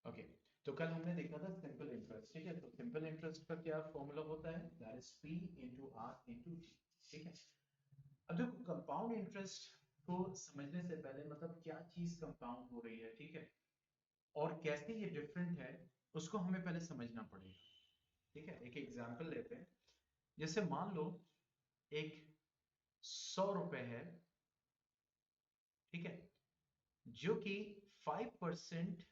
Okay, तो कल हमने देखा था सिंपल इंटरेस्ट, ठीक है। तो सिंपल इंटरेस्ट का क्या फॉर्मूला होता है, that is P into R into T, ठीक है। अब देखो कंपाउंड इंटरेस्ट को समझने से पहले मतलब क्या चीज कंपाउंड हो रही है, ठीक है, और कैसे ये डिफरेंट है, उसको हमें पहले समझना पड़ेगा, ठीक है। एक एग्जांपल लेते हैं, जैसे मान लो एक 100 रुपए है, ठीक है, जो कि 5%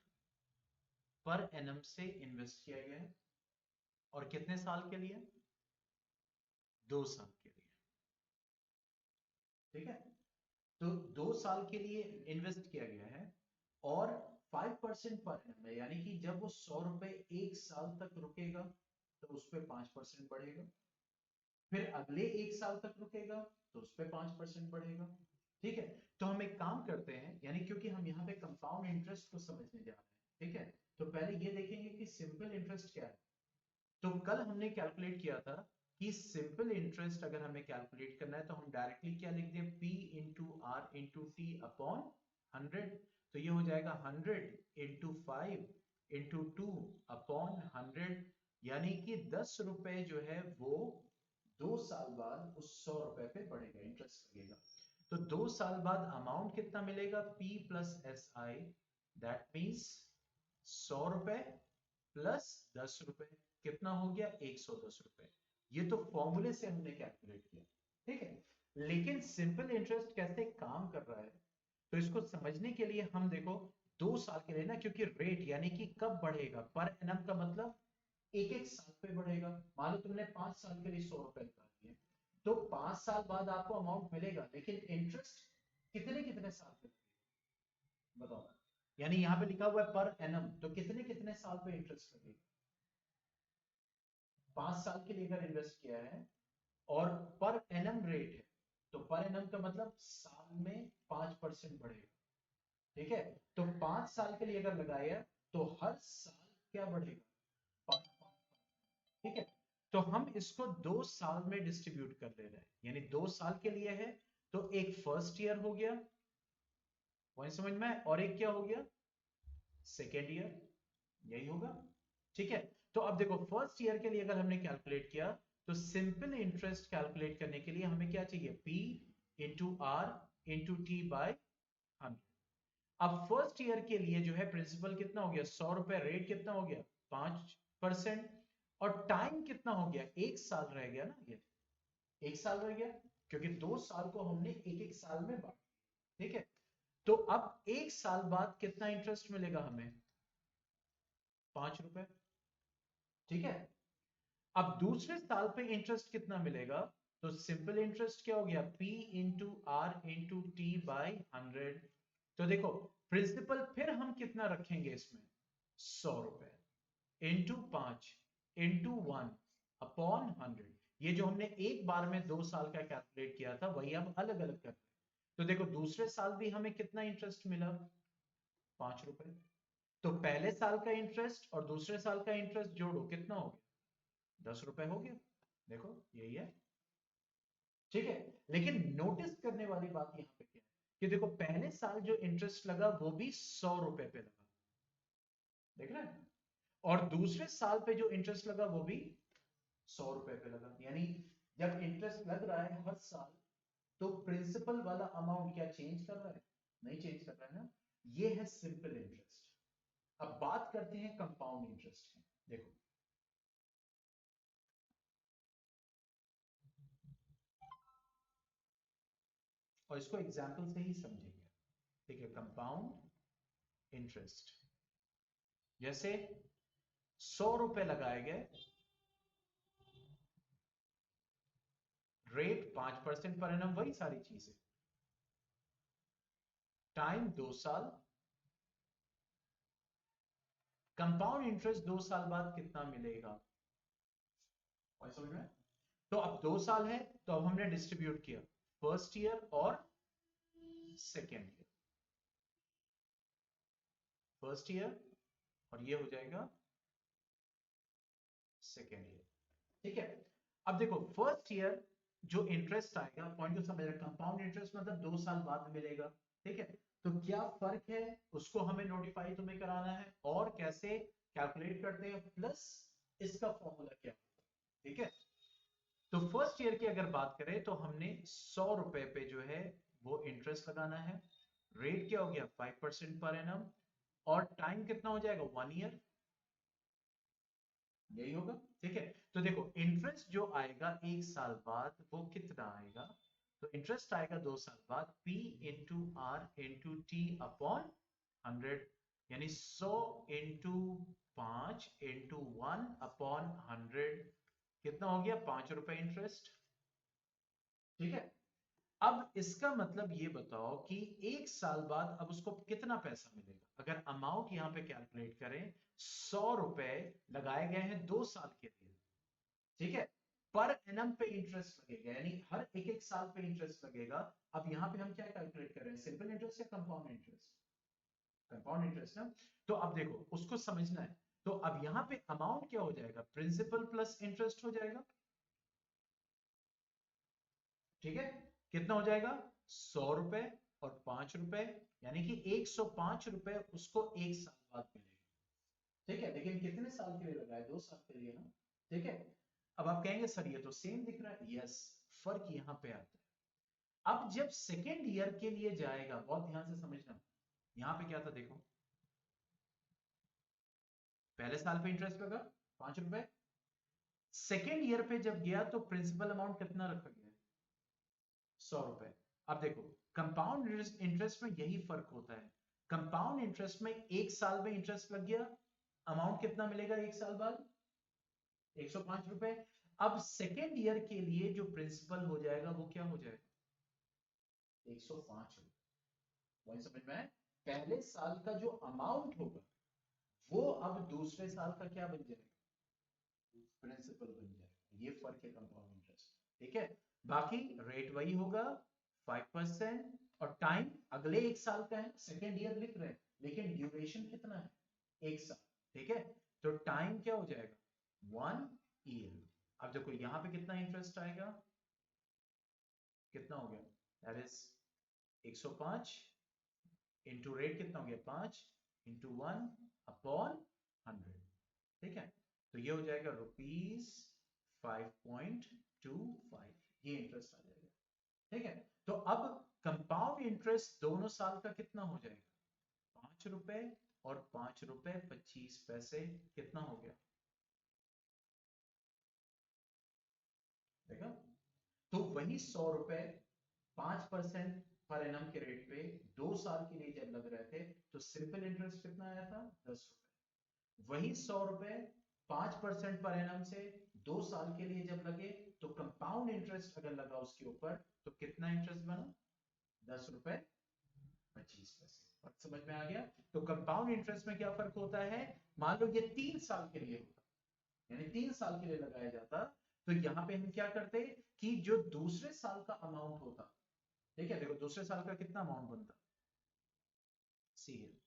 पर एनम से इन्वेस्ट किया गया है, और कितने साल के लिए, 2 साल के लिए, ठीक है। तो 2 साल के लिए इन्वेस्ट किया गया है, और 5% पर एनम है, यानी कि जब वो 100 रुपए 1 साल तक रुकेगा तो उस पर 5% बढ़ेगा, फिर अगले 1 साल तक रुकेगा तो उस पर 5% बढ़ेगा, ठीक है। तो हम एक काम करते हैं, यानी क्योंकि हम यहाँ पे कंपाउंड इंटरेस्ट को समझने जा रहे हैं, ठीक है, तो पहले ये देखेंगे कि सिंपल इंटरेस्ट क्या है। तो कल हमने कैलकुलेट किया था कि सिंपल इंटरेस्ट अगर हमें कैलकुलेट करना है तो हम डायरेक्टली क्या लिख दें, P into R into T upon 100। तो ये हो जाएगा 100 इंटू 5 इंटू 2 अपॉन 100, यानी कि 10 रुपए जो है वो 2 साल बाद उस 100 रुपए पे बढ़ेगा, इंटरेस्ट लगेगा। तो 2 साल बाद अमाउंट कितना मिलेगा, P plus S I, that means 100 रुपए प्लस 10 रुपए, कितना हो गया, 110 रुपए। ये तो फॉर्मूले से हमने कैलकुलेट किया, ठीक है। लेकिन सिंपल इंटरेस्ट कैसे काम कर रहा है, तो इसको समझने के लिए हम देखो 2 साल के लिए ना, क्योंकि रेट यानी कि कब बढ़ेगा, पर एनम का मतलब एक एक साल पे बढ़ेगा। मान लो तुमने 5 साल के लिए 100 रुपए निकाल दिए, तो 5 साल बाद आपको अमाउंट मिलेगा, लेकिन इंटरेस्ट कितने कितने साल पे, बताओ। यानी यहाँ पे लिखा हुआ है पर एनम, तो कितने कितने साल पे इंटरेस्ट लगेगा। 5 साल के लिए अगर इन्वेस्ट किया है और पर एनम रेट है, तो पर एनम का मतलब साल में 5% बढ़ेगा, ठीक है। तो 5 साल के लिए अगर लगाया तो हर साल क्या बढ़ेगा, 5, ठीक है। तो हम इसको 2 साल में डिस्ट्रीब्यूट कर ले रहे हैं, यानी 2 साल के लिए है, तो एक फर्स्ट ईयर हो गया, पॉइंट समझ में, और एक क्या हो गया, सेकेंड ईयर, यही होगा, ठीक है। तो अब देखो फर्स्ट ईयर के लिए अगर हमने कैलकुलेट किया, तो सिंपल इंटरेस्ट कैलकुलेट करने के लिए हमें क्या चाहिए, P into R into T by 100। अब फर्स्ट ईयर के लिए जो है प्रिंसिपल कितना हो गया, 100 रुपए, रेट कितना हो गया, 5%, और टाइम कितना हो गया, 1 साल रह गया ना, ये 1 साल रह गया, क्योंकि 2 साल को हमने एक एक साल में बांट, ठीक है। तो अब 1 साल बाद कितना इंटरेस्ट मिलेगा हमें, 5 रुपए, ठीक है। अब दूसरे साल पे इंटरेस्ट कितना मिलेगा, तो सिंपल इंटरेस्ट क्या हो गया, P into R into T by 100। तो देखो प्रिंसिपल फिर हम कितना रखेंगे इसमें, 100 रुपए इंटू 5 इंटू 1 अपॉन 100। ये जो हमने एक बार में 2 साल का कैलकुलेट किया था वही हम अलग अलग कर रहे हैं। तो देखो दूसरे साल भी हमें कितना इंटरेस्ट मिला, 5 रुपए। तो पहले साल का इंटरेस्ट और दूसरे साल का इंटरेस्ट जोड़ो, कितना हो गया, 10 रुपए हो गया। देखो यही है, ठीक है। लेकिन नोटिस करने वाली बात यहाँ पे क्या है, कि देखो पहले साल जो इंटरेस्ट लगा वो भी 100 रुपए पे लगा, देख रहे हैं, और दूसरे साल पे जो इंटरेस्ट लगा वो भी 100 रुपए पे लगा। यानी जब इंटरेस्ट लग रहा है हर साल, तो प्रिंसिपल वाला अमाउंट क्या चेंज कर रहा है, नहीं चेंज कर रहा है ना। ये है सिंपल इंटरेस्ट। अब बात करते हैं कंपाउंड इंटरेस्ट की, देखो और इसको एग्जाम्पल से ही समझेंगे, ठीक है। कंपाउंड इंटरेस्ट, जैसे 100 रुपए लगाए गए, रेट 5% पर एनम, वही सारी चीजें, टाइम 2 साल, कंपाउंड इंटरेस्ट 2 साल बाद कितना मिलेगा, और समझ में। तो अब 2 साल है, तो अब हमने डिस्ट्रीब्यूट किया, फर्स्ट ईयर और सेकेंड ईयर, फर्स्ट ईयर और ये हो जाएगा सेकेंड ईयर, ठीक है। अब देखो फर्स्ट ईयर जो इंटरेस्ट आएगा, पॉइंट को समझ रहे, कंपाउंड इंटरेस्ट मतलब 2 साल बाद मिलेगा, ठीक है। तो क्या फर्क है उसको हमें नोटिफाई तुम्हें कराना है, और कैसे कैलकुलेट करते हैं, प्लस इसका फॉर्मूला क्या है। ठीक है, तो फर्स्ट ईयर की अगर बात करें तो हमने 100 रुपए पे जो है वो इंटरेस्ट लगाना है। रेट क्या हो गया 5% पर एनम, और टाइम कितना हो जाएगा 1 ईयर, यही होगा। ठीक है, तो देखो इंटरेस्ट जो आएगा 1 साल बाद वो कितना आएगा, तो इंटरेस्ट आएगा 2 साल बाद P into R into T upon 100, यानी 100 इंटू 5 इंटू 1/100, कितना हो गया 5 रुपए इंटरेस्ट। ठीक है, अब इसका मतलब ये बताओ कि 1 साल बाद अब उसको कितना पैसा मिलेगा। अगर अमाउंट यहां पे कैलकुलेट करें, 100 रुपए लगाए गए हैं 2 साल के लिए। ठीक है, पर एनम पे इंटरेस्ट लगेगा, यानी हर एक एक साल पे इंटरेस्ट लगेगा। अब यहां पे हम क्या कैलकुलेट कर रहे हैं, सिंपल इंटरेस्ट या कंपाउंड इंटरेस्ट, कंपाउंड इंटरेस्ट ना। तो अब देखो उसको समझना है, तो अब यहां पे अमाउंट क्या हो जाएगा, प्रिंसिपल प्लस इंटरेस्ट हो जाएगा। ठीक है, कितना हो जाएगा 100 रुपए और 5 रुपए, यानी कि 105 रुपए उसको 1 साल बाद मिलेगा। ठीक है, लेकिन कितने साल के लिए लगा है, 2 साल के लिए ना। ठीक है, अब आप कहेंगे सर ये तो सेम दिख रहा है, यस, फर्क यहां पे आता है। अब जब सेकेंड ईयर के लिए जाएगा, बहुत ध्यान से समझना, यहां पे क्या था देखो, पहले साल पे इंटरेस्ट लगा 5 रुपए, सेकेंड ईयर पे जब गया तो प्रिंसिपल अमाउंट कितना रखा गया, 100 रुपए। अब देखो कंपाउंड इंटरेस्ट में यही फर्क होता है, कंपाउंड इंटरेस्ट में 1 साल में इंटरेस्ट लग गया, अमाउंट कितना मिलेगा 1 साल बाद, 105 रुपए। अब सेकेंड ईयर के लिए जो प्रिंसिपल हो जाएगा वो क्या हो जाएगा 105 रुपए। वही समझ में आए, पहले साल का जो अमाउंट होगा वो अब दूसरे साल का क्या बन जाएगा, प्रिंसिपल बन जाएगा। ये फर्क है कंपाउंड इंटरेस्ट। ठीक है, बाकी रेट वही होगा 5%, और टाइम अगले 1 साल का है, सेकेंड ईयर लिख रहे हैं, लेकिन ड्यूरेशन कितना है 1 साल। ठीक है, तो टाइम क्या हो जाएगा 1 ईयर। अब देखो यहां पे कितना इंटरेस्ट आएगा, कितना हो गया, दैट इज 105 इंटू रेट कितना हो गया 5 इंटू 1/100। ठीक है, तो ये हो जाएगा ₹5.25, ये इंटरेस्ट आ जाएगा। ठीक है, तो अब कंपाउंड इंटरेस्ट दोनों साल का कितना हो जाएगा 5 रुपए और 5 रुपए 25 पैसे, कितना हो गया देखा। तो वही 100 रुपए 5% पर एनम के रेट पे 2 साल के लिए जब लग रहे थे, तो सिंपल इंटरेस्ट कितना आया था 10 रुपए। वही 100 रुपए 5% पर एनम से 2 साल के लिए जब लगे, तो कंपाउंड इंटरेस्ट अगर लगा उसके ऊपर, तो कितना इंटरेस्ट बना 10 रुपए 25 पैसे। बात समझ में आ गया। तो कंपाउंड इंटरेस्ट में क्या फर्क होता है, मान लो ये 3 साल के लिए होता, यानी 3 साल के लिए लगाया जाता, तो यहां पे हम क्या करते कि जो दूसरे साल का अमाउंट होता, ठीक है, देखो दूसरे साल का कितना अमाउंट बनता सीएल,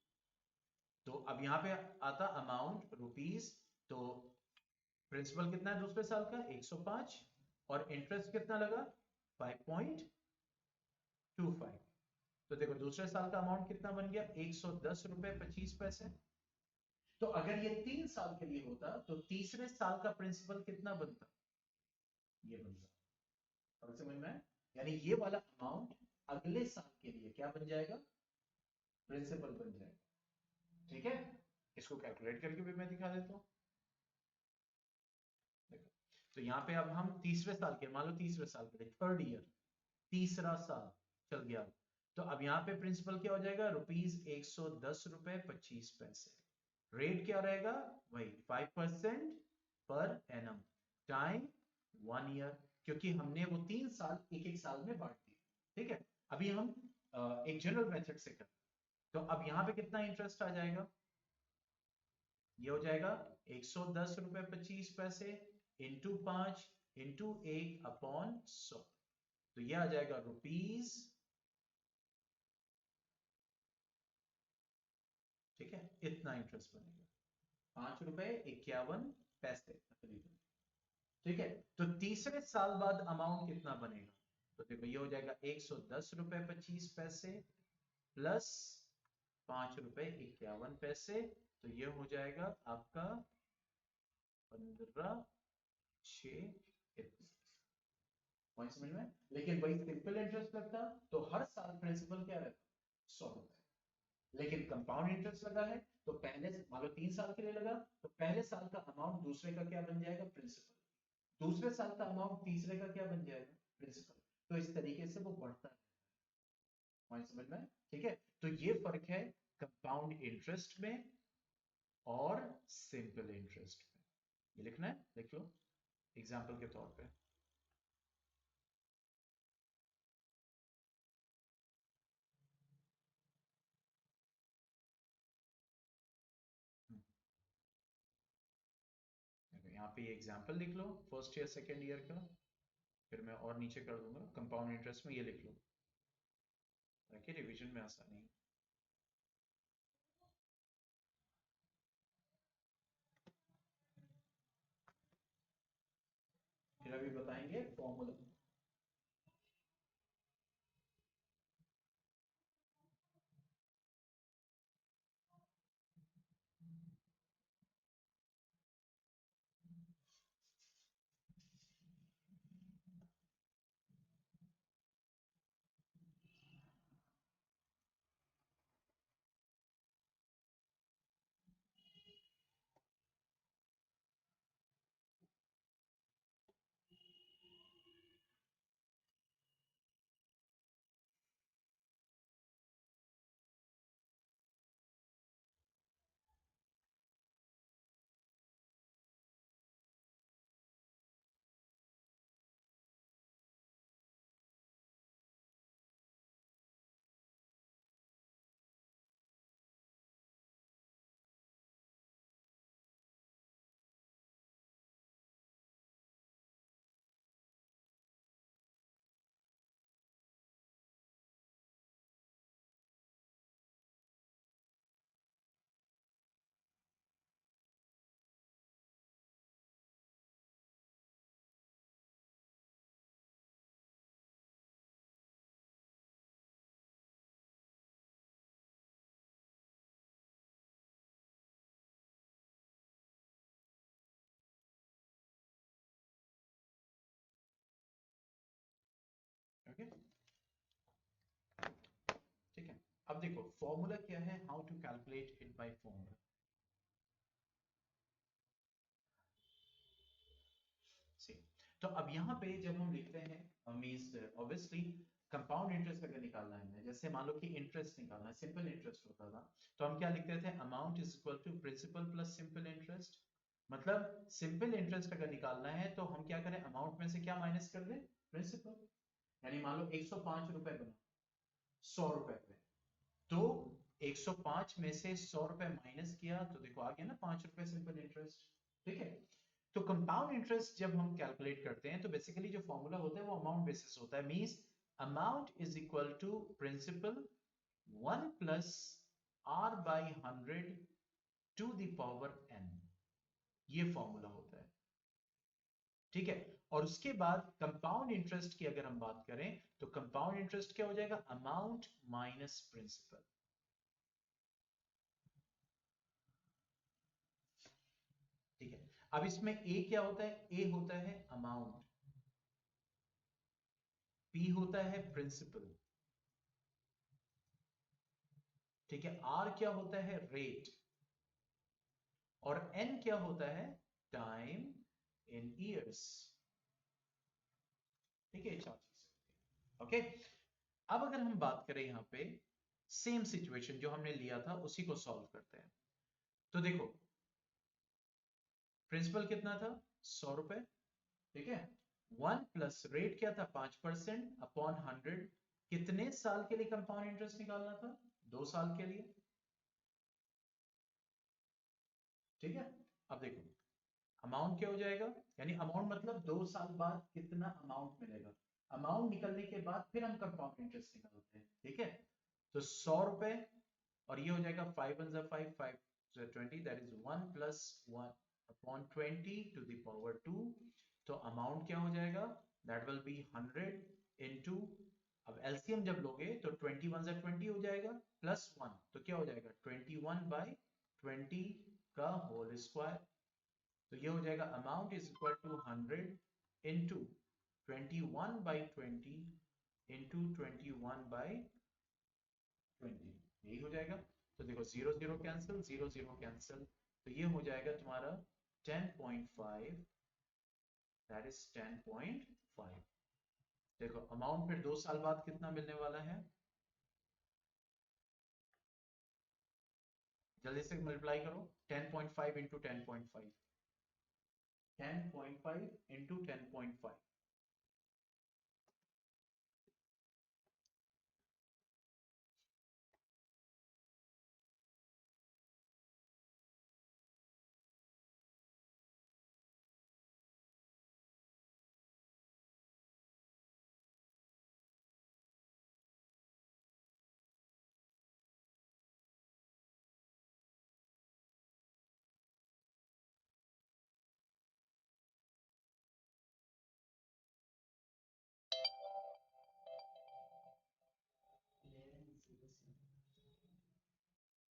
तो अब यहां पे आता अमाउंट रुपीस, तो प्रिंसिपल कितना है दूसरे साल का 105, और इंटरेस्ट कितना लगा 5.25, तो देखो दूसरे साल का अमाउंट कितना बन गया 110 रुपए 25 पैसे। तो अगर ये 3 साल के लिए होता तो तीसरे साल का प्रिंसिपल कितना बनता, ये बनता। अब समझ में आया? यानी ये वाला अमाउंट अगले साल के लिए क्या बन जाएगा, प्रिंसिपल बन जाएगा। ठीक है, इसको कैलकुलेट करके भी मैं दिखा देता हूं। देखो, तो यहाँ पे अब हम तीसरे साल के, मान लो तीसरे साल के लिए, थर्ड ईयर, तीसरा साल चल गया, तो अब यहाँ पे प्रिंसिपल क्या हो जाएगा ₹110.25। रेट क्या रहेगा, वही 5% पर एनम, टाइम 1 ईयर, क्योंकि हमने वो 3 साल एक एक साल में बांट दिए। ठीक है, अभी हम एक जनरल मेथड से कर, तो अब यहाँ पे कितना इंटरेस्ट आ जाएगा, ये हो जाएगा ₹110.25 इंटू 5 इंटू 1/100, तो ये आ जाएगा रुपीज, ठीक है, इतना इंटरेस्ट बनेगा ₹5.51 तकरीबन। ठीक है, तो तीसरे साल बाद अमाउंट कितना बनेगा, तो देखो ये हो जाएगा ₹110.25 प्लस 5 रुपए 51 पैसे, तो ये हो जाएगा आपका 15 6। पॉइंट समझ में? लेकिन वही सिंपल इंटरेस्ट लगता तो हर साल प्रिंसिपल क्या रहता 100 रुपए। लेकिन कंपाउंड इंटरेस्ट लगा है तो पहले मान लो 3 साल के लिए लगा, तो पहले साल का अमाउंट दूसरे का क्या बन जाएगा प्रिंसिपल, दूसरे साल का अमाउंट तीसरे का क्या बन जाएगा प्रिंसिपल। तो इस तरीके से वो बढ़ता है। पॉइंट समझ में? ठीक है, तो ये फर्क है कंपाउंड इंटरेस्ट में और सिंपल इंटरेस्ट में। ये लिखना है, लिख लो एग्जाम्पल के तौर पे। यहाँ पे एग्जाम्पल लिख लो फर्स्ट ईयर सेकेंड ईयर का, फिर मैं और नीचे कर दूंगा कंपाउंड इंटरेस्ट में, ये लिख लो ताकि रिवीजन में आसानी हो। फिर अभी बताएंगे फॉर्मूला। ओके, ठीक है। अब देखो फॉर्मूला क्या है, how to calculate it by formula. See, तो अब यहाँ पे जब हम लिखते हैं मींस ऑब्वियसली कंपाउंड इंटरेस्ट अगर निकालना है, जैसे मान लो कि इंटरेस्ट निकालना है, सिंपल इंटरेस्ट होता था, तो हम क्या लिखते थे amount is equal to principal plus simple interest. मतलब सिंपल इंटरेस्ट अगर निकालना है तो हम क्या करें, अमाउंट में से क्या माइनस कर दें, प्रिंसिपल। यानी मान लो 105 रुपए बना 100 रुपए पे, तो 105 में से 100 रुपए माइनस किया तो देखो आ गया ना 5 रुपए सिंपल इंटरेस्ट। ठीक है, तो कंपाउंड इंटरेस्ट जब हम कैलकुलेट करते हैं तो बेसिकली जो फॉर्मूला होता है वो अमाउंट बेसिस होता है, means amount is equal to principal 1 plus R by 100 to the power n, ये फॉर्मूला होता है। ठीक है, और उसके बाद कंपाउंड इंटरेस्ट की अगर हम बात करें तो कंपाउंड इंटरेस्ट क्या हो जाएगा, अमाउंट माइनस प्रिंसिपल। ठीक है, अब इसमें ए क्या होता है, ए होता है अमाउंट, पी होता है प्रिंसिपल, ठीक है, आर क्या होता है रेट, और एन क्या होता है टाइम इन ईयर्स। ठीक है, चार चीजें। ओके, अब अगर हम बात करें यहां पे सेम सिचुएशन जो हमने लिया था उसी को सॉल्व करते हैं। तो देखो प्रिंसिपल कितना था 100 रुपए, ठीक है, 1 प्लस रेट क्या था 5% अपॉन 100, कितने साल के लिए कंपाउंड इंटरेस्ट निकालना था, 2 साल के लिए। ठीक है, अब देखो अमाउंट क्या हो जाएगा, यानी अमाउंट मतलब 2 साल बाद कितना अमाउंट मिलेगा, अमाउंट निकलने के बाद फिर हम कंपाउंड इंटरेस्ट निकालते हैं। ठीक है, तो 100 रुपए और ये हो जाएगा 5 1 5 5 20, that is 1 plus 1 upon 20 to the power 2। तो अमाउंट क्या हो जाएगा, दैट विल बी 100 इनटू अब एलसीएम जब लोगे तो 21 से 20 हो जाएगा प्लस 1 तो क्या हो जाएगा 21/20 का होल स्क्वायर। तो ये हो जाएगा amount is equal to 100 into 21/20 into 21/20 यही हो जाएगा। तो देखो 0 0 कैंसिल 0 0 कैंसिल तो ये हो जाएगा तुम्हारा 10.5 दैट इज 10.5। देखो अमाउंट फिर 2 साल बाद कितना मिलने वाला है जल्दी से मल्टीप्लाई करो 10.5 इंटू 10.5 10.5 इंटू 10.5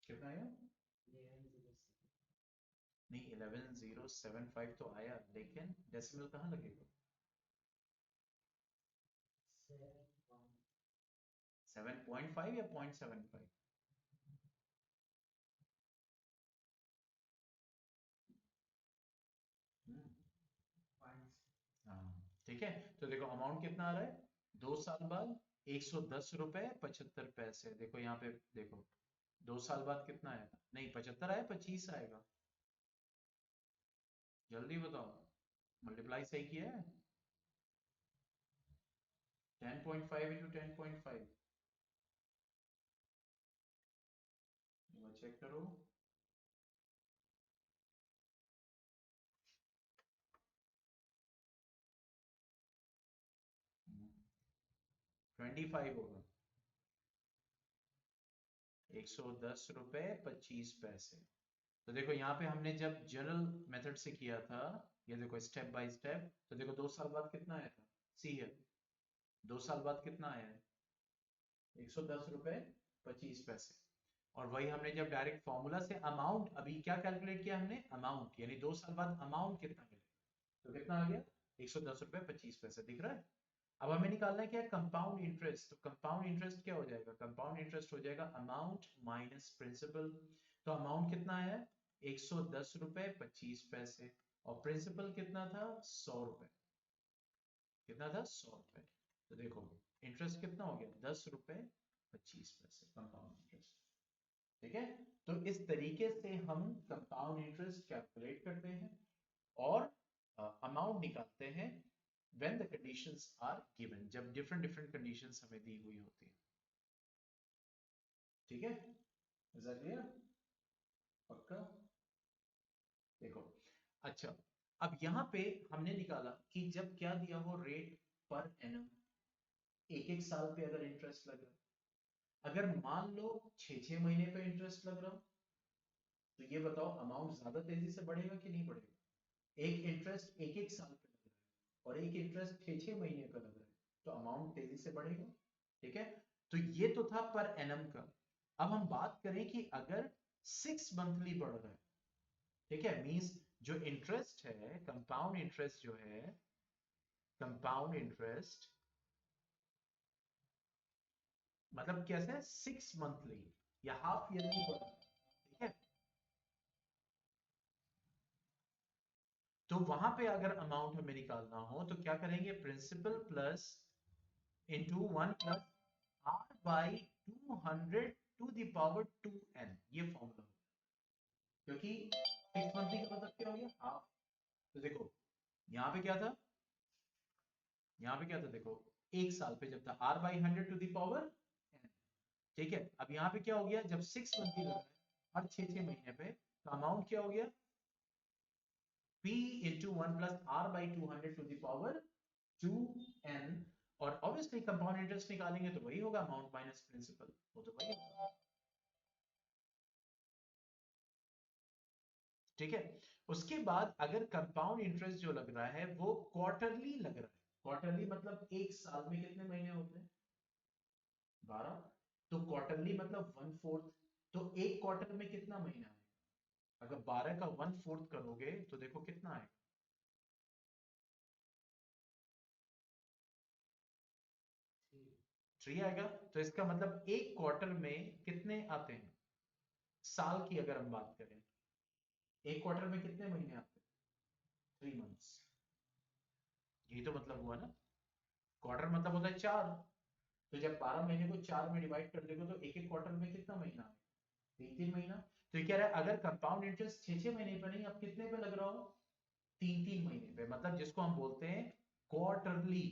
कितना आया नहीं 11075 तो आया लेकिन डेसिमल कहाँ लगेगा 7.5 या 0.75 हाँ ठीक है। तो देखो अमाउंट कितना आ रहा है 2 साल बाद 110 रुपए 75 पैसे। देखो यहाँ पे देखो 2 साल बाद कितना आएगा नहीं 75 आया 25 आएगा जल्दी बताओ मल्टीप्लाई सही किया है 10.5 इंटू 10.5 चेक करो 25 होगा 110 रुपए 25 पैसे। तो देखो यहाँ पे हमने जब जनरल मेथड से किया था ये देखो स्टेप बाय स्टेप तो देखो 2 साल बाद कितना आया था सी है 2 साल बाद कितना आया है 110 रुपए 25 पैसे। और वही हमने जब डायरेक्ट फॉर्मूला से अमाउंट अभी क्या कैलकुलेट किया हमने अमाउंट यानी 2 साल बाद अमाउंट कितना मिलेगा तो कितना आ गया 110 रुपए 25 पैसे दिख रहा है। अब हमें निकालना है क्या कंपाउंड इंटरेस्ट। तो कंपाउंड इंटरेस्ट क्या हो जाएगा कंपाउंड इंटरेस्ट हो जाएगा अमाउंट माइनस प्रिंसिपल। तो अमाउंट कितना आया 110 रुपए 25 पैसे और प्रिंसिपल कितना था 100 रुपए कितना था 100 रुपए। तो देखो इंटरेस्ट कितना हो गया 10 रुपए 25 पैसे कंपाउंड इंटरेस्ट। ठीक है। तो इस तरीके से हम कंपाउंड इंटरेस्ट कैलकुलेट करते हैं और अमाउंट निकालते हैं when the conditions are given जब different different conditions हमें दी हुई होती है। ठीक है is that clear पक्का। देखो अच्छा अब यहाँ पे हमने निकाला कि जब क्या दिया हो रेट पर एनम एक एक साल पे अगर इंटरेस्ट लग रहा है अगर मान लो 6 6 महीने पे इंटरेस्ट लग रहा हो तो ये बताओ अमाउंट ज्यादा तेजी से बढ़ेगा कि नहीं बढ़ेगा। एक इंटरेस्ट एक एक साल पे लग रहा है और एक इंटरेस्ट 6 6 महीने का लग रहा है तो अमाउंट तेजी से बढ़ेगा। ठीक है। तो ये तो था पर एनम का। अब हम बात करें कि अगर 6 मंथली बढ़ रहा है ठीक है मींस जो इंटरेस्ट है कंपाउंड इंटरेस्ट जो है कंपाउंड इंटरेस्ट मतलब कैसे 6 मंथली या हाफ ईयरली बढ़ रहा है। ठीक है। तो वहां पे अगर अमाउंट हमें निकालना हो तो क्या करेंगे principal plus into 1 plus R by 200 to the power 2n ये फॉर्मूला क्योंकि 6 मंथली का मतलब क्या हो गया हाफ। तो देखो यहाँ पे क्या था यहाँ पे क्या था देखो एक साल पे जब था r by 100 to the power n। ठीक है। अब यहाँ पे क्या हो गया जब 6 मंथली लग रहा है हर 6 6 महीने पे तो अमाउंट क्या हो गया p into 1 plus r by 200 to the power 2n। और ऑब्वियसली कंपाउंड इंटरेस्ट निकालेंगे तो वही होगा अमाउंट माइनस प्रिंसिपल वो तो वही होगा। ठीक है। उसके बाद अगर कंपाउंड इंटरेस्ट जो लग रहा है वो क्वार्टरली लग रहा है क्वार्टरली मतलब एक साल में कितने महीने होते हैं 12, तो क्वार्टरली मतलब 1/4, तो एक क्वार्टर में कितना महीना है? अगर 12 का 1/4 करोगे तो देखो कितना है, 3 आएगा। तो इसका मतलब एक क्वार्टर में कितने आते हैं, साल की अगर हम बात करें, एक क्वार्टर में कितने महीने आते हैं? 3 मंथ्स। यही तो मतलब हुआ ना, क्वार्टर मतलब होता है 4। तो जब 12 महीने को 4 में डिवाइड कर देगा तो एक एक क्वार्टर में कितना महीना है? 3 3 महीना। तो ये कह रहा है अगर कंपाउंड इंटरेस्ट 6 6 महीने पे नहीं, अब कितने पे लग रहा हो? 3 3 महीने पे, मतलब जिसको हम बोलते हैं क्वार्टरली।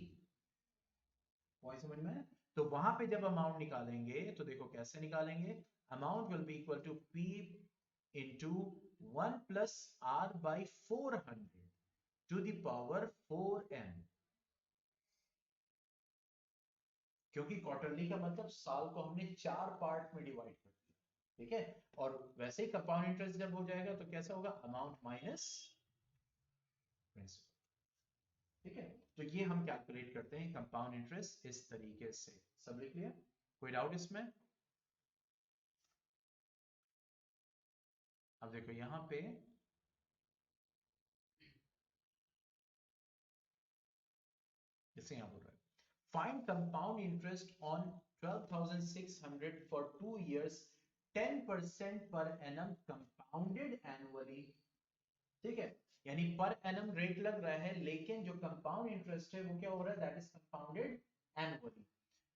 पॉइंट समझ में? तो वहां पे जब अमाउंट निकालेंगे तो देखो कैसे निकालेंगे, amount will be equal to P into 1 + r/400 to the power 4n, क्योंकि क्वार्टरली का मतलब साल को हमने 4 पार्ट में डिवाइड कर दिया, ठीक है। और वैसे ही कंपाउंड इंटरेस्ट जब हो जाएगा तो कैसा होगा, अमाउंट माइनस प्रिंसिपल, ठीक है। तो ये हम कैलकुलेट करते हैं कंपाउंड इंटरेस्ट इस तरीके से। सब लिख लिया? कोई डाउट इसमें? अब देखो यहां पे जैसे यहां बोल रहा है, find compound interest on 12,600 for 2 years, 10% per annum compounded annually, ठीक है। यानी पर एनम रेट लग रहा है, लेकिन जो कंपाउंड इंटरेस्ट है वो क्या हो रहा है, दैट इज कंपाउंडेड एनुअली।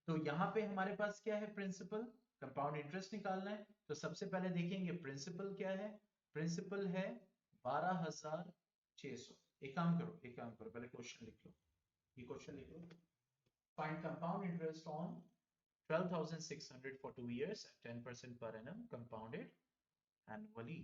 तो यहां पे हमारे पास क्या है, प्रिंसिपल, कंपाउंड इंटरेस्ट निकालना है। तो सबसे पहले देखेंगे प्रिंसिपल क्या है, प्रिंसिपल है 12,600। एक काम करो, पहले क्वेश्चन लिख लो, ये क्वेश्चन लिख लो, find compound interest on 12,600 for 2 years at 10% per annum compounded annually.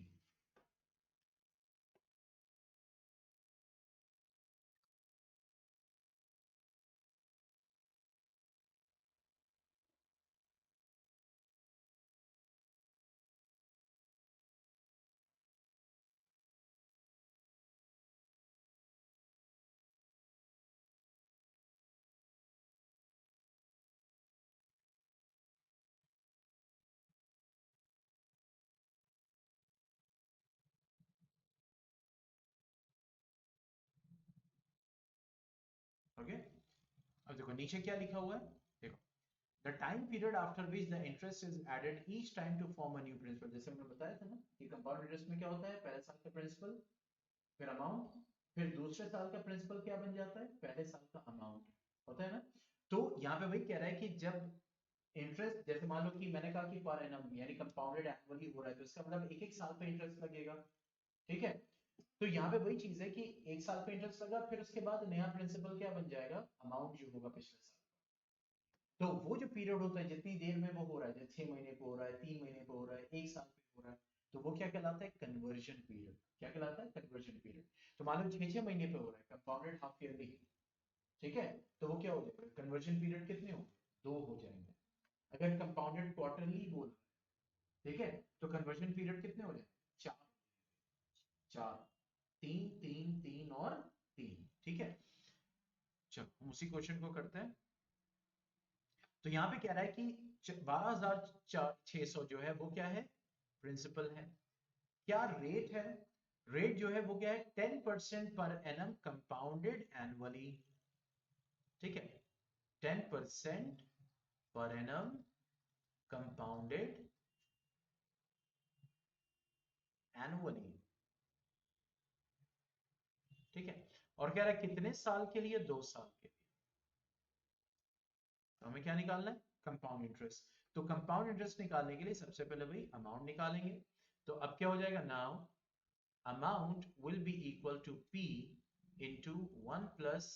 Okay, अब देखो नीचे क्या लिखा हुआ है, देखो the time period after which the interest is added each time to form a new principal. जैसे हमने बताया था ना कि कंपाउंड इंटरेस्ट में क्या होता है, पहले साल का प्रिंसिपल, फिर अमाउंट, फिर दूसरे साल का प्रिंसिपल क्या बन जाता है, पहले साल का अमाउंट, होता है ना। तो यहाँ पे वही कह रहा है कि जब इंटरेस्ट, जैसे मान लो कि मैंने कहा कि पर एनम यानी कंपाउंडेड एनुअली हो रहा है, तो इसका मतलब एक एक साल पे इंटरेस्ट लगेगा, ठीक है। तो यहाँ पे वही चीज है कि एक साल पे इंटरेस्ट लगा, फिर उसके बाद नया प्रिंसिपल क्या बन जाएगा, अमाउंट जो होगा पिछले साल। तो वो जो पीरियड होता है, जितनी देर में वो हो रहा है, जैसे 6 महीने पे हो रहा है, 3 महीने पे हो रहा है, एक साल पे हो रहा है, तो वो क्या कहलाता है, कन्वर्जन पीरियड। क्या कहलाता है, कन्वर्जन पीरियड। तो मान लो 6 6 महीने पे हो रहा है कंपाउंडेड हाफ ईयरली, ठीक है, तो वो क्या हो जाएगा, कन्वर्जन पीरियड कितने हो, 2 हो जाएंगे। अगर कंपाउंडेड क्वार्टरली बोल, ठीक है, तो कन्वर्जन पीरियड कितने हो जाएंगे, 4। 4, 3 3 3 और 3, ठीक है। चलो हम उसी क्वेश्चन को करते हैं। तो यहाँ पे कह रहा है कि 12,600 जो है वो क्या है, प्रिंसिपल है। क्या रेट है, रेट जो है वो क्या है, 10% पर एनम कंपाउंडेड एनुअली, ठीक है, 10% पर एनम कंपाउंडेड एनुअली, ठीक है। और कह रहा है कितने साल के लिए, 2 साल के लिए। तो हमें क्या निकालना है, कंपाउंड इंटरेस्ट। तो कंपाउंड इंटरेस्ट निकालने के लिए सबसे पहले भाई अमाउंट निकालेंगे। तो अब क्या हो जाएगा, now amount will be equal to P into 1 plus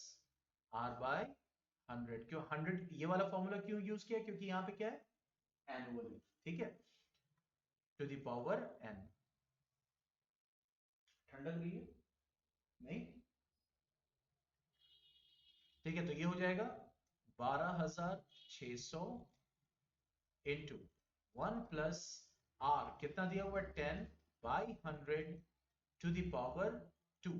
R by 100। क्यों 100, ये वाला फॉर्मूला क्यों यूज किया, क्योंकि यहाँ पे क्या है, एनुअली, ठीक है, टू द पावर n। ठंडक रही है नहीं, ठीक है। तो ये हो जाएगा 12,600 इंटू 1 प्लस R, कितना दिया हुआ है, 10/100 टू द पावर 2,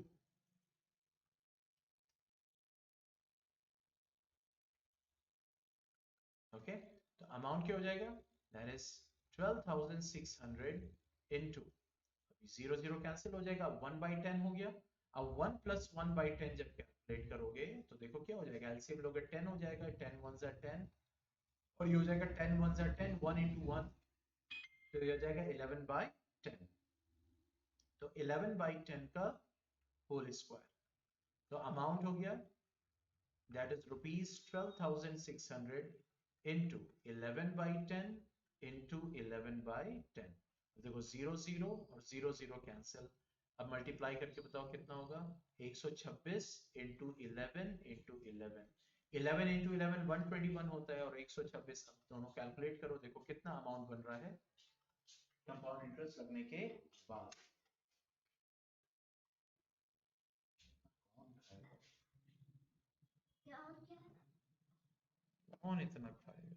ओके। तो अमाउंट क्या हो जाएगा, that is 12,600 into, zero zero cancel हो जाएगा, 1/10 हो गया। अब 1 + 1/10 जब कैलकुलेट करोगे तो देखो क्या हो जाएगा, एलसीएम लोगे 10 हो जाएगा, 10 1 ज़ा 10 और ये हो जाएगा 10 1 ज़ा 10, 1 × 1 तो ये हो जाएगा 11/10। तो 11/10 का होल स्क्वायर, तो अमाउंट हो गया that is rupees 12,600 into 11/10 into 11/10। देखो 0 0 और 0 0 कैंसिल, अब मल्टीप्लाई करके बताओ कितना होगा, 126 into 11 into 11, 11 into 11 121 होता है और 126, अब दोनों कैलकुलेट करो, देखो कितना अमाउंट बन रहा है कंपाउंड इंटरेस्ट लगने के बाद। कौन इतना खाएगा?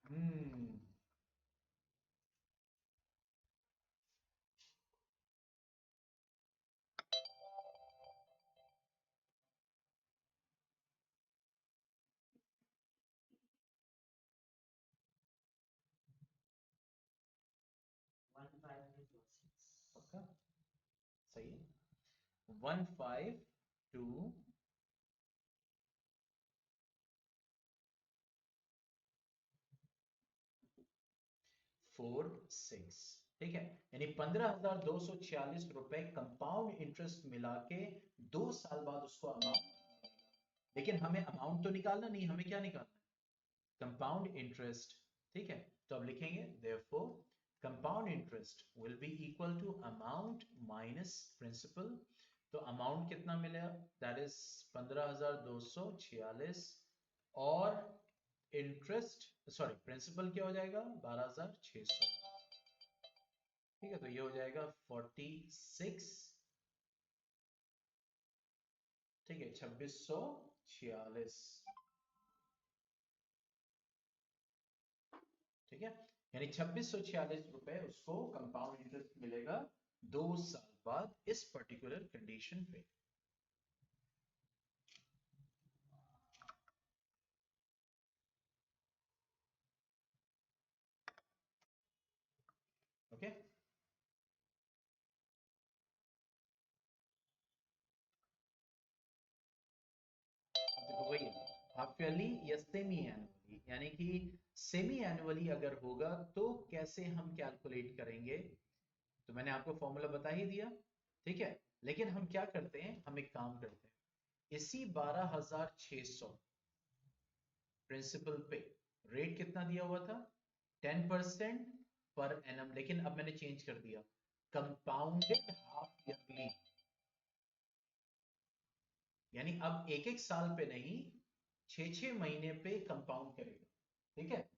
हम्म 1526 पक्का सही है, 15246, ठीक है, यानी 15,246 रुपए कंपाउंड इंटरेस्ट मिला के 2 साल बाद उसको अमाउंट, लेकिन हमें अमाउंट तो निकालना नहीं, हमें क्या निकालना है, कंपाउंड इंटरेस्ट, ठीक है। तो अब लिखेंगे therefore compound interest will be equal to amount minus principal. तो अमाउंट कितना मिलेगा, दैट इज 15,246 और इंटरेस्ट सॉरी प्रिंसिपल क्या हो जाएगा 12,600, ठीक है। तो ये हो जाएगा 46, ठीक है, 2646, ठीक है, यानी 2646 रुपए उसको कंपाउंड इंटरेस्ट मिलेगा 2 साल बाद इस पर्टिकुलर कंडीशन पे। ओके, देखो वही हाफ ईयरली या सेमी एनुअली, यानी कि सेमी एनुअली अगर होगा तो कैसे हम कैलकुलेट करेंगे, तो मैंने आपको फॉर्मूला बता ही दिया, ठीक है। लेकिन हम क्या करते हैं, हम एक काम करते हैं, इसी 12,600 प्रिंसिपल पे रेट कितना दिया हुआ था, 10% पर एनम, लेकिन अब मैंने चेंज कर दिया, कंपाउंडेड हाफ ईयरली, यानी अब एक एक साल पे नहीं, 6 6 महीने पे कंपाउंड करेगा, ठीक है।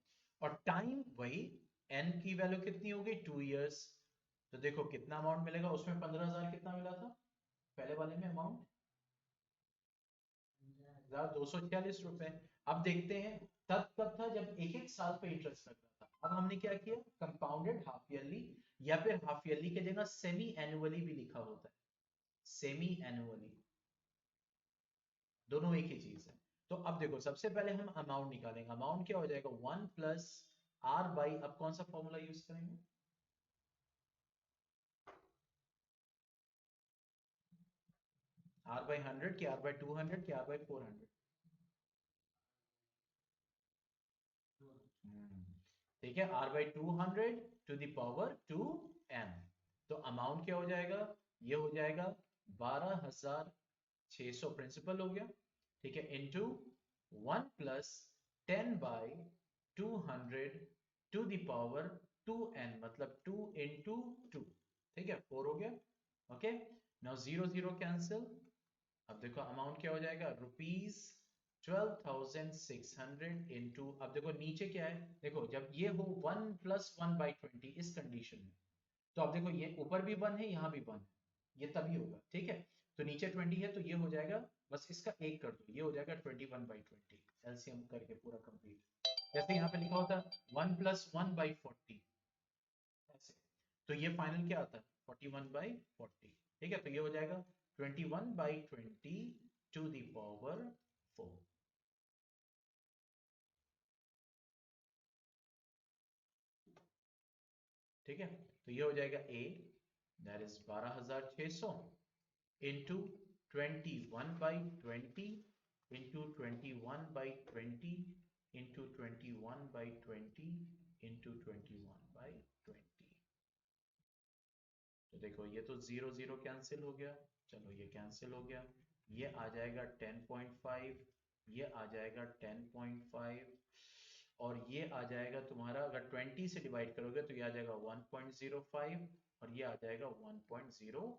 और टाइम वही, एन की वैल्यू कितनी होगी 2 इयर्स, तो देखो कितना अमाउंट मिलेगा, उसमें 15,000 कितना मिला था पहले वाले में अमाउंट, 1,246 रुपए। अब देखते हैं तब कब था जब एक एक साल पे इंटरेस्ट लग रहा था, अब हमने क्या किया, कंपाउंडेड हाफ ईयरली, या फिर हाफ ईयरली की जगह सेमी एनुअली भी लिखा होता है, सेमी एनुअली, दोनों एक ही चीज है। तो अब देखो सबसे पहले हम अमाउंट निकालेंगे, अमाउंट क्या हो जाएगा 1 + r/, अब कौन सा फॉर्मूला यूज करेंगे, r/100 की r/200 की r/400, ठीक है, r/200 to the power 2n। तो अमाउंट क्या हो जाएगा, ये हो जाएगा 12,600 प्रिंसिपल हो गया, ठीक है, into 1 + 10/200 to the power 2n, मतलब 2 × 2, ठीक है, 4 हो गया। ओके, नाउ 0 0 कैंसिल, अब देखो अमाउंट क्या हो जाएगा, ₹12,600 इंटू, अब देखो नीचे क्या है, देखो जब ये हो 1 + 1/20 इस कंडीशन में, तो अब देखो ये ऊपर भी 1 है यहाँ भी 1 है, ये तभी होगा, ठीक है। तो नीचे 20 है तो ये हो जाएगा, बस इसका एक कर दो, ये हो जाएगा 21/20, एलसीएम करके पूरा कंप्लीट, जैसे यहाँ पे लिखा होता 1 + 1/40 ऐसे, तो ये फाइनल क्या आता है 41/40, ठीक है। तो ये हो जाएगा 21/20 टू द पावर 4, ठीक है, तो ये हो जाएगा A, that is 12,600 into 21/20 into 21/20 into 21/20 into 21/20। तो देखो ये तो 0 0 कैंसिल हो गया, चलो ये कैंसिल हो गया, ये आ जाएगा 10.5, ये आ जाएगा 10.5, और ये आ जाएगा तुम्हारा, अगर 20 से डिवाइड करोगे तो ये आ जाएगा 1.05, और ये आ जाएगा 1.05।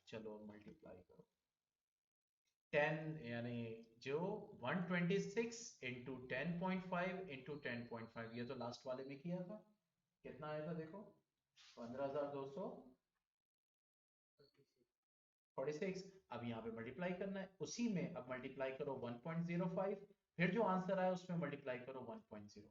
चलो अब मल्टीप्लाई करो, 10 यानी जो 126 इंटू 10.5 इंटू 10.5, ये तो लास्ट वाले में किया था, कितना आया था देखो, 15,246। अब यहाँ पे मल्टीप्लाई करना है, उसी में अब मल्टीप्लाई करो 1.05, फिर जो आंसर आया उसमें मल्टीप्लाई करो 1.0।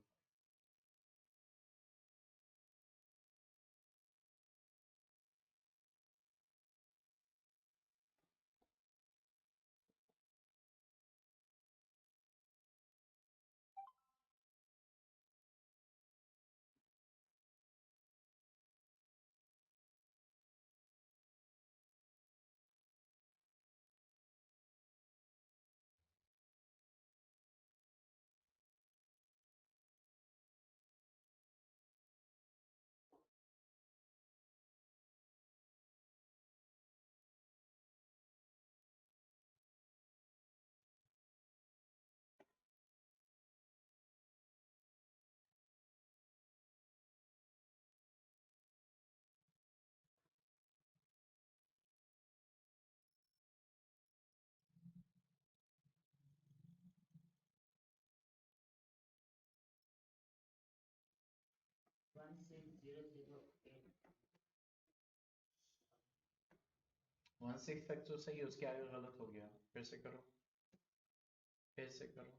16 तक तो सही है, उसके आगे गलत हो गया, फिर से करो, फिर से करो।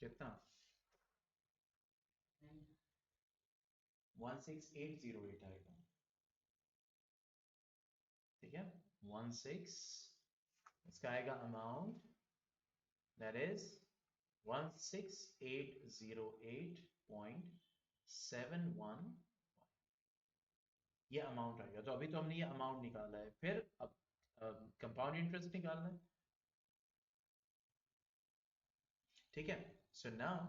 कितना, 16808 आएगा, ठीक है, 16, इसका आएगा अमाउंट, दैट इज 16808.71, ये अमाउंट आएगा। तो अभी तो हमने ये अमाउंट निकाला है, फिर अब कंपाउंड इंटरेस्ट निकालना है, ठीक है। सो नाउ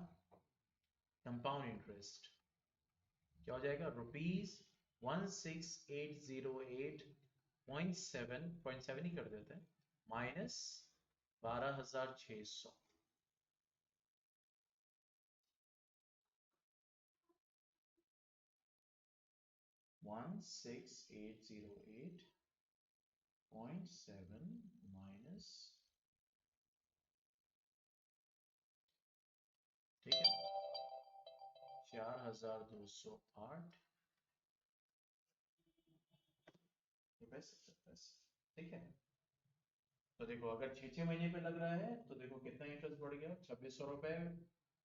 कंपाउंड इंटरेस्ट क्या हो जाएगा, ₹16808.7 ही कर देते हैं, माइनस 12,600, 16808.7 माइनस, ठीक है, 4,208 पैसे, ठीक है। तो देखो अगर 6 6 महीने पे लग रहा है तो देखो कितना इंटरेस्ट बढ़ गया, 2600 रुपए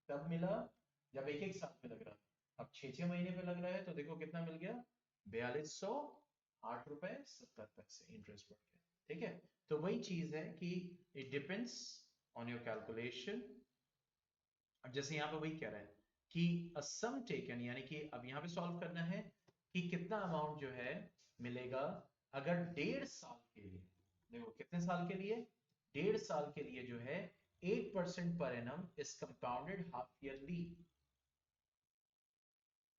तब मिला जब एक एक साल पे लग रहा था, अब 6 6 महीने पे लग रहा है तो देखो कितना मिल गया, 4208 रुपए 70 पैसे इंटरेस्ट बढ़ गया, ठीक है। तो वही चीज है कि it depends on your calculation. अब जैसे यहाँ पे वही कह रहे हैं कि अ सम टेकन, यानी कि अब यहाँ पे सॉल्व करना है कि कितना अमाउंट जो है मिलेगा अगर 1.5 साल के लिए, देखो कितने साल के लिए, 1.5 साल के लिए जो है 8% per annum is compounded half yearly,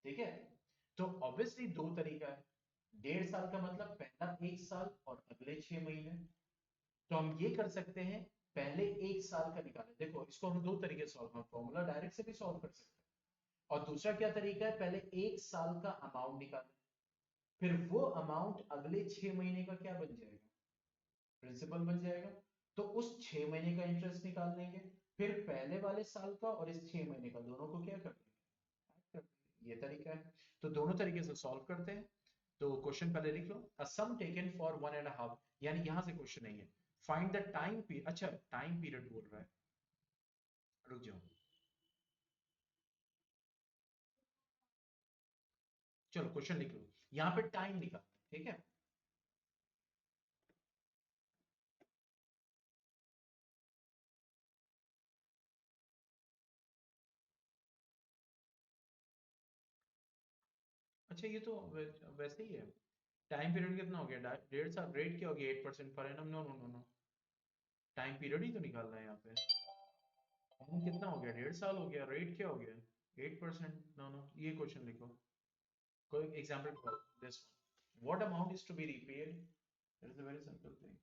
ठीक है। तो ऑब्वियसली दो तरीका है, 1.5 साल का मतलब पहला 1 साल और अगले 6 महीने। तो हम ये कर सकते हैं, पहले 1 साल का निकालें, देखो इसको हम दो तरीके से सॉल्व, फॉर्मूला डायरेक्ट से भी सॉल्व कर सकते हैं, और दूसरा क्या तरीका है, पहले 1 साल का अमाउंट निकालें, फिर वो अमाउंट अगले 6 महीने का क्या बन जाएगा, प्रिंसिपल बन जाएगा, तो उस 6 महीने का इंटरेस्ट निकाल लेंगे, फिर पहले वाले साल का और इस 6 महीने का दोनों को क्या करते हैं, ये तरीका है। तो दोनों तरीके से सॉल्व करते हैं। तो क्वेश्चन पहले लिख लो, अ सम टेकन फॉर 1.5, यानी यहां से क्वेश्चन नहीं है। फाइंड द टाइम पीरियड, अच्छा टाइम पीरियड बोल रहा है, रुक जाओ, चलो क्वेश्चन लिख लो, यहाँ पे टाइम निकाल, ठीक है। अच्छा ये तो वैसे ही है। टाइम पीरियड कितना हो गया, 1.5 साल, रेट क्या हो गया, 8% per annum, no no no no, time period ही तो निकालना है यहाँ पे। कितना हो गया, 1.5 साल हो गया, रेट क्या हो गया, 8%, नो नो, ये क्वेश्चन लिखो। कोई example, this one, what amount is to be repaid, it is a very simple thing.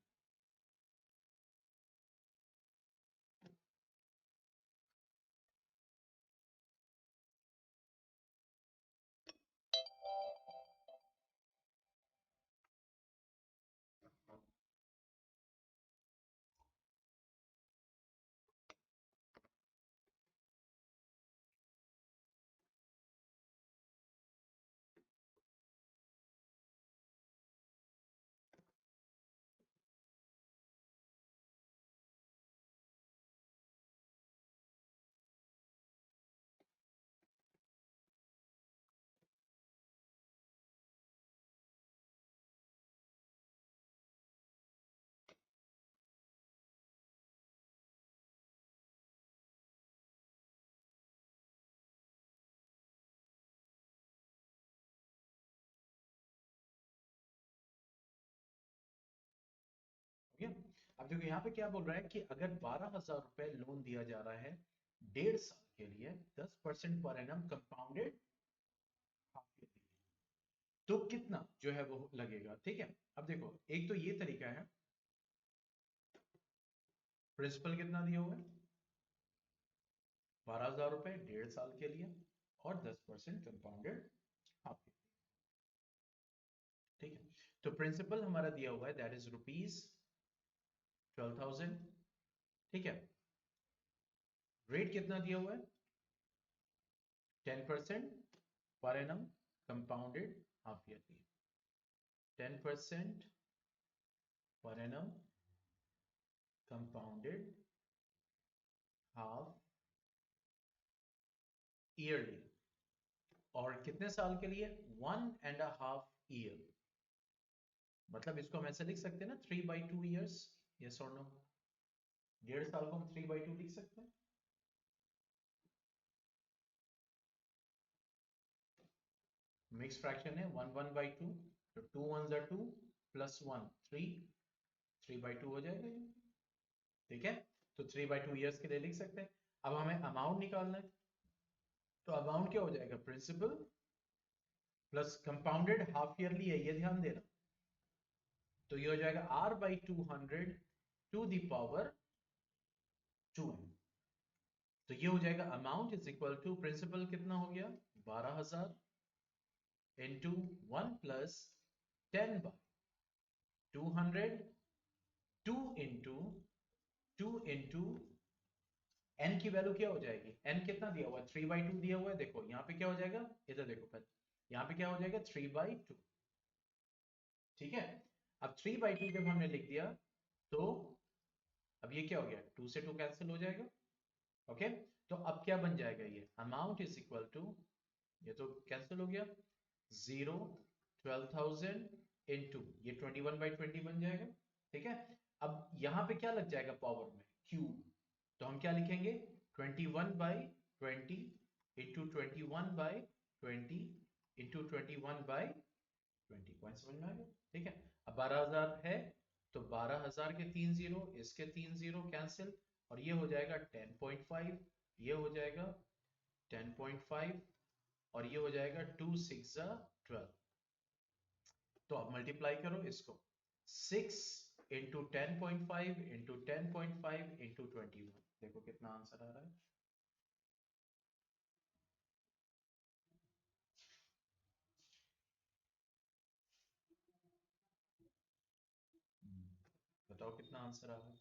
ठीक है, अब देखो यहाँ पे क्या बोल रहा है कि अगर 12,000 रुपए लोन दिया जा रहा है 1.5 साल के लिए, 10% पर एनम कंपाउंडेड, तो कितना जो है वो लगेगा, ठीक है। अब देखो एक तो ये तरीका है, प्रिंसिपल कितना दिया हुआ है, 12,000 रुपए 1.5 साल के लिए, और 10% कंपाउंडेड हाफ, ठीक है। तो प्रिंसिपल हमारा दिया हुआ है, दैट इज ₹12,000, ठीक है। रेट कितना दिया हुआ है, 10% per annum compounded half yearly, 10% per annum compounded half yearly, और कितने साल के लिए, 1.5 ईयर, मतलब इसको हम ऐसे लिख सकते हैं ना, 3/2 ईयर्स, यस और नो, 1.5 साल को हम 3/2 लिख सकते हैं। मिक्स फ्रैक्शन है, 1/2, तो 2 1 2 +1 3, 3/2 हो जाएगा ये, ठीक है। तो 3/2 ईयर्स के लिए लिख सकते हैं। अब हमें अमाउंट निकालना है, तो अमाउंट क्या हो जाएगा, principal plus compounded half yearly है, ये ध्यान देना, तो ये हो जाएगा R/200 to the power 2n। तो ये हो जाएगा amount is equal to, principal कितना हो गया 12,000 इंटू 1 + 10/200, 2 इंटू 2 इंटू एन की वैल्यू क्या हो जाएगी, एन कितना दिया हुआ है, 3/2 दिया हुआ है, देखो यहाँ पे क्या हो जाएगा, इधर देखो पहले, यहाँ पे क्या हो जाएगा 3/2, ठीक है। अब 3/2 जब हमने लिख दिया, तो अब ये क्या हो गया, 2 से 2 कैंसिल हो जाएगा, ओके। तो अब क्या बन जाएगा, ये अमाउंट इज इक्वल टू, ये तो कैंसिल हो गया, 0, 12,000 इंटू ये 21/20 बन जाएगा, ठीक है। अब यहाँ पे क्या लग जाएगा पावर में, क्यूब, तो हम क्या लिखेंगे, 21/20 इंटू 21/20 इंटू 21/20, पॉइंट समझ में आ गया, ठीक है। अब 12,000 है, तो 12,000 के 3 जीरो, इसके 3 जीरो कैंसिल, और ये हो जाएगा 10.5, ये हो जाएगा 10.5, और ये हो जाएगा 2 6 12, तो आप मल्टीप्लाई करो इसको, 6 इंटू 10.5 इंटू 10.5 इंटू 21, देखो कितना आंसर आ रहा है। बताओ कितना आंसर आ रहा है।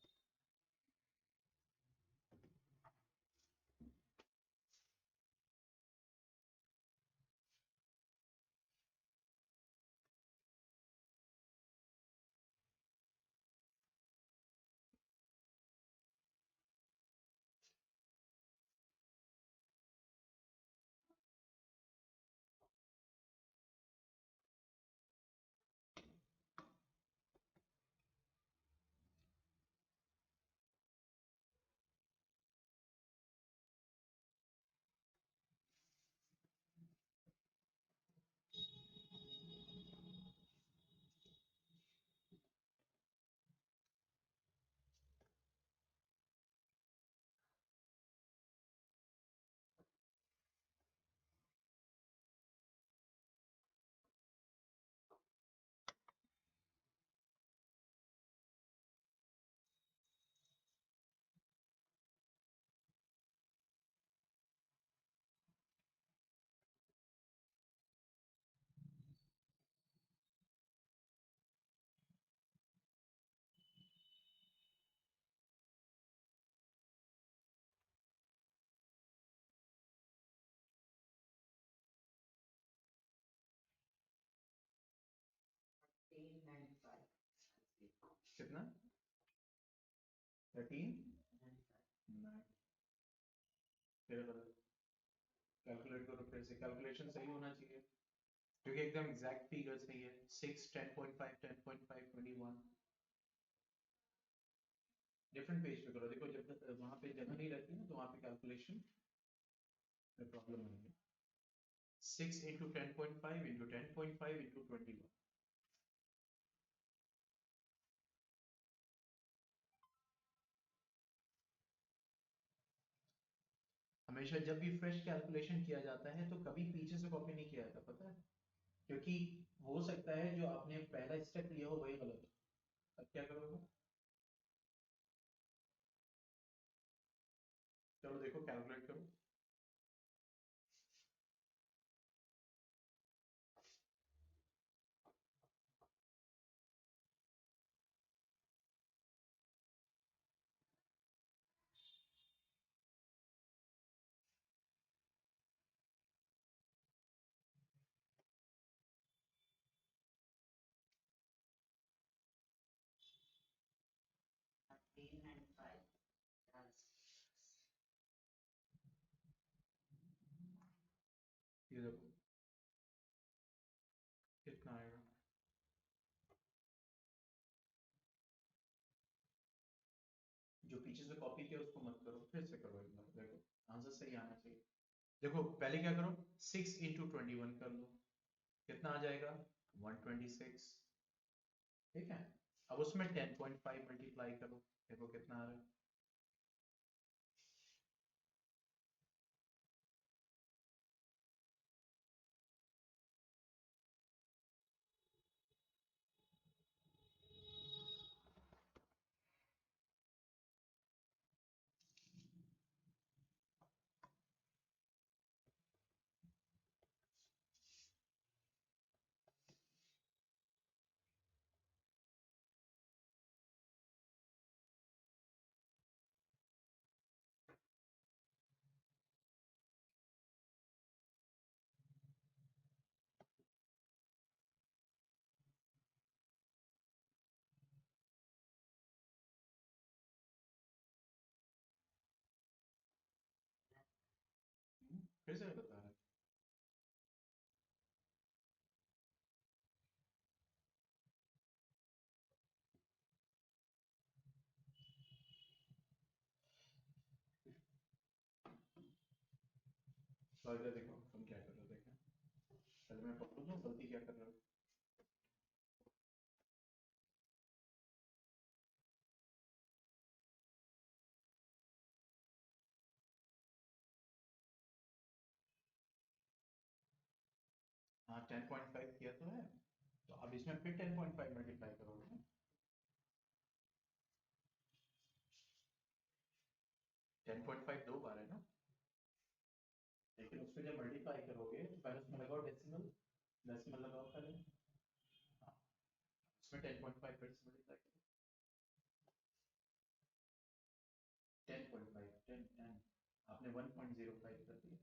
कितना 13 फिर कैलकुलेट करो, फिर से कैलकुलेशन सही होना चाहिए क्योंकि एकदम एग्जैक्ट फिगर सही है। 6 10.5 10.5 21 डिफरेंट पेज पे करो। देखो जब वहां पे जगह नहीं रहती ना तो वहां पे कैलकुलेशन में प्रॉब्लम आएगी। 6 इंटू 10.5 इंटू 10.5 इंटू 21। हमेशा जब भी फ्रेश कैलकुलेशन किया जाता है तो कभी पीछे से कॉपी नहीं किया जाता, पता है? क्योंकि हो सकता है जो आपने पहला स्टेप लिया हो वही गलत हो। अब क्या करोगे? चलो देखो कैलकुलेट करो। ये देखो कितना आएगा। जो पीछे से कॉपी किया उसको मत करो, फिर से करो एक बार, देखो आंसर सही आना चाहिए। देखो पहले क्या करो, 6 इंटू 21 कर लो, कितना आ जाएगा 126। ठीक है, अब उसमें 10.5 मल्टीप्लाई करो, देखो कितना आ रहा है। फिर से बता रहा है। तो इधर देखो तुम क्या कर रहे हो, देखो पहले मैं पकड़ू ना गलती क्या कर रहे हो। हाँ 10.5 किया तो है, तो अब इसमें फिर 10.5 मल्टीप्लाई करोगे ना। 10.5 दो बार है ना, लेकिन उसको जब मल्टीप्लाई करोगे तो पहले उसमें लगाओ डेसिमल, डेसिमल लगाओ पहले। हाँ, उसमें 10.5 फिर से मल्टीप्लाई करो। 10.5 10 10 आपने 1.05 कर दिया।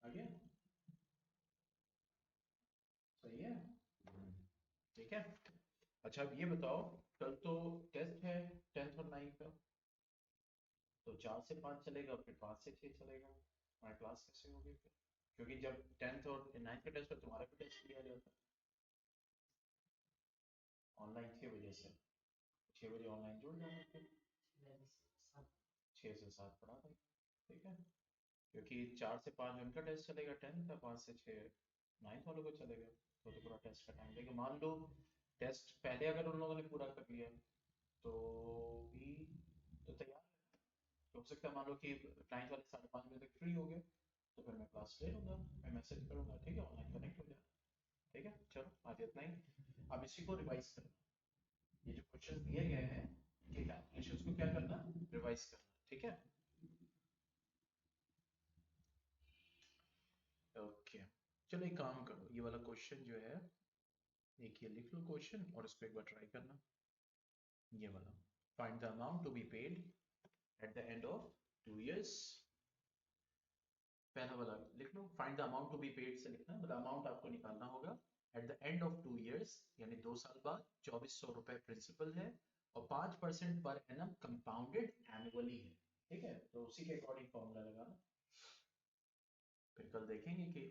आ गया, सही है। ठीक है, अच्छा अब ये बताओ, कल तो टेस्ट है 10th और 9th का। तो 4 से 5 चलेगा, फिर 5 से 6 चलेगा। हमारी क्लास कैसे होगी फिर? क्योंकि जब 10th और 9th का टेस्ट है, तुम्हारा भी टेस्ट लिया जाता है ऑनलाइन 6 बजे से। 6 बजे ऑनलाइन जुड़ जाना फिर, 6 से 7 पढ़ा दें, ठीक है। क्योंकि 4 से 5 उनका टेस्ट चलेगा 10th का, 5 से 6 9th वालों को चलेगा। तो पूरा टेस्ट का टाइम लेकिन मान लो टेस्ट पहले अगर उन लोगों ने पूरा कर लिया तो भी तो तैयार है। तो हो सकता है मान लो कि 9th वाले 5:30 बजे तक फ्री हो गए, तो फिर मैं क्लास ले लूंगा, मैं मैसेज करूंगा, ठीक है, ऑनलाइन कनेक्ट हो जाए, ठीक है। चलो आज इतना ही। अब इसी को रिवाइज करना, ये जो क्वेश्चन दिए गए हैं इनके कैलकुलेशंस को क्या करना, रिवाइज करना, ठीक है। ओके, चलो एक काम करो, ये वाला क्वेश्चन जो है, एक ये लिख लो क्वेश्चन और इसको एक बार ट्राई करना। ये वाला, find the amount to be paid at the end of 2 years। पहला वाला लिख लो, find the amount to be paid से लिखना, मतलब अमाउंट आपको निकालना होगा at the end of 2 years, यानी 2 साल बाद 2400 रुपए प्रिंसिपल है और 5% पर एनम कंपाउंडेड एनुअली है, ठीक है। तो उसी के अकॉर्डिंग फॉर्मूला लगाना, फिर कल देखेंगे कि